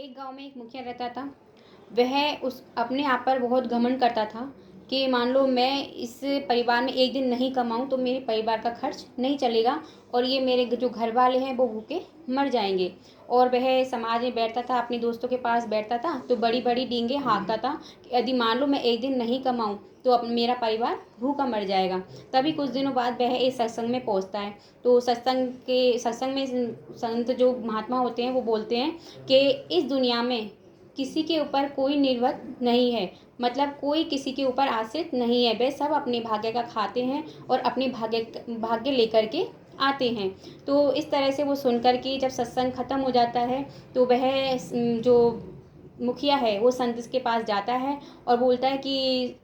एक गांव में एक मुखिया रहता था। वह उस अपने आप पर बहुत घमंड करता था कि मान लो मैं इस परिवार में एक दिन नहीं कमाऊं तो मेरे परिवार का खर्च नहीं चलेगा और ये मेरे जो घर वाले हैं वो भूखे मर जाएंगे। और वह समाज में बैठता था, अपने दोस्तों के पास बैठता था तो बड़ी बड़ी डींगे हाँकता था कि यदि मान लो मैं एक दिन नहीं कमाऊं तो मेरा परिवार भूखा मर जाएगा। तभी कुछ दिनों बाद वह इस सत्संग में पहुंचता है। तो सत्संग में संत जो महात्मा होते हैं वो बोलते हैं कि इस दुनिया में किसी के ऊपर कोई निर्भर नहीं है, मतलब कोई किसी के ऊपर आश्रित नहीं है। वे सब अपने भाग्य का खाते हैं और अपने भाग्य लेकर के आते हैं। तो इस तरह से वो सुनकर के जब सत्संग खत्म हो जाता है तो वह जो मुखिया है वो संत के पास जाता है और बोलता है कि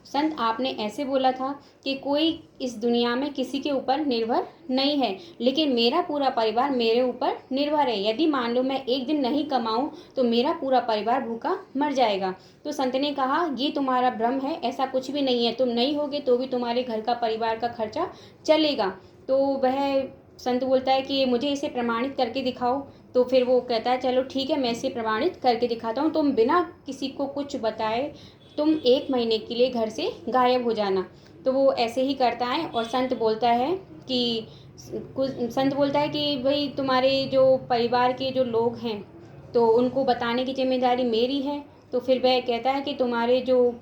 संत आपने ऐसे बोला था कि कोई इस दुनिया में किसी के ऊपर निर्भर नहीं है, लेकिन मेरा पूरा परिवार मेरे ऊपर निर्भर है। यदि मान लो मैं एक दिन नहीं कमाऊं तो मेरा पूरा परिवार भूखा मर जाएगा। तो संत ने कहा ये तुम्हारा भ्रम है, ऐसा कुछ भी नहीं है। तुम नहीं होगे तो भी तुम्हारे घर का परिवार का खर्चा चलेगा। तो वह संत बोलता है कि मुझे इसे प्रमाणित करके दिखाओ। तो फिर वो कहता है चलो ठीक है, मैं इसे प्रमाणित करके दिखाता हूँ। तुम बिना किसी को कुछ बताए तुम 1 महीने के लिए घर से गायब हो जाना। तो वो ऐसे ही करता है और संत बोलता है कि भाई तुम्हारे जो परिवार के जो लोग हैं तो उनको बताने की जिम्मेदारी मेरी है। तो फिर वह कहता है कि तुम्हारे जो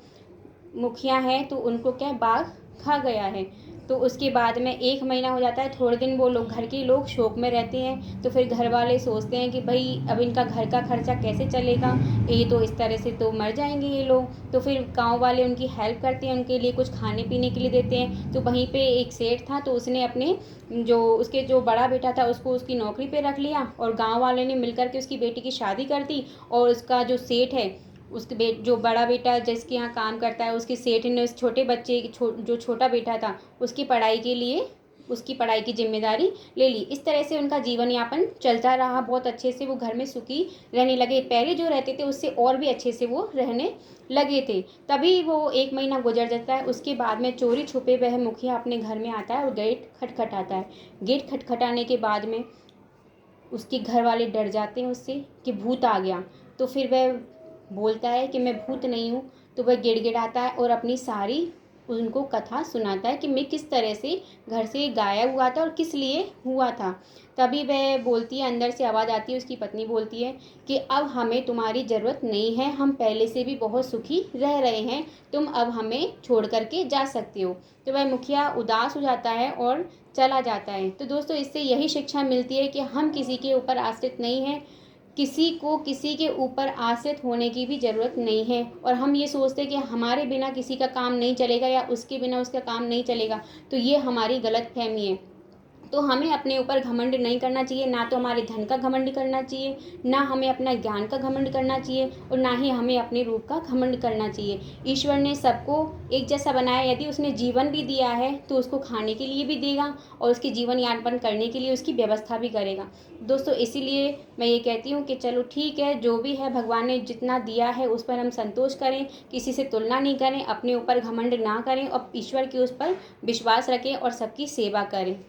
मुखिया है तो उनको क्या बाघ खा गया है। तो उसके बाद में 1 महीना हो जाता है। थोड़े दिन वो लोग, घर के लोग शोक में रहते हैं। तो फिर घर वाले सोचते हैं कि भाई अब इनका घर का खर्चा कैसे चलेगा, ये तो इस तरह से तो मर जाएंगे ये लोग। तो फिर गांव वाले उनकी हेल्प करते हैं, उनके लिए कुछ खाने पीने के लिए देते हैं। तो वहीं पे एक सेठ था तो उसने अपने उसके जो बड़ा बेटा था उसको उसकी नौकरी पे रख लिया और गाँव वाले ने मिलकर के उसकी बेटी की शादी कर दी। और उसका जो सेठ है, उसके जो बड़ा बेटा जिसके यहाँ काम करता है, उसके सेठ ने उस छोटे बच्चे जो छोटा बेटा था उसकी पढ़ाई के लिए उसकी पढ़ाई की जिम्मेदारी ले ली। इस तरह से उनका जीवन यापन चलता रहा। बहुत अच्छे से वो घर में सुखी रहने लगे। पहले जो रहते थे उससे और भी अच्छे से वो रहने लगे थे। तभी वो 1 महीना गुजर जाता है। उसके बाद में चोरी छुपे वह मुखिया अपने घर में आता है और गेट खटखटाता है। गेट खटखटाने के बाद में उसके घर वाले डर जाते हैं उससे कि भूत आ गया। तो फिर वह बोलता है कि मैं भूत नहीं हूँ। तो वह गिड़गिड़ाता है और अपनी सारी उनको कथा सुनाता है कि मैं किस तरह से घर से गायब हुआ था और किस लिए हुआ था। तभी वह बोलती है, अंदर से आवाज़ आती है, उसकी पत्नी बोलती है कि अब हमें तुम्हारी ज़रूरत नहीं है, हम पहले से भी बहुत सुखी रह रहे हैं, तुम अब हमें छोड़ करके जा सकते हो। तो वह मुखिया उदास हो जाता है और चला जाता है। तो दोस्तों इससे यही शिक्षा मिलती है कि हम किसी के ऊपर आश्रित नहीं हैं, किसी को किसी के ऊपर आश्रित होने की भी ज़रूरत नहीं है। और हम ये सोचते हैं कि हमारे बिना किसी का काम नहीं चलेगा या उसके बिना उसका काम नहीं चलेगा, तो ये हमारी गलतफहमी है। तो हमें अपने ऊपर घमंड नहीं करना चाहिए, ना तो हमारे धन का घमंड करना चाहिए, ना हमें अपना ज्ञान का घमंड करना चाहिए और ना ही हमें अपने रूप का घमंड करना चाहिए। ईश्वर ने सबको एक जैसा बनाया। यदि उसने जीवन भी दिया है तो उसको खाने के लिए भी देगा और उसकी जीवन यापन करने के लिए उसकी व्यवस्था भी करेगा। दोस्तों इसीलिए मैं ये कहती हूँ कि चलो ठीक है, जो भी है भगवान ने जितना दिया है उस पर हम संतोष करें, किसी से तुलना नहीं करें, अपने ऊपर घमंड ना करें और ईश्वर के उस पर विश्वास रखें और सबकी सेवा करें।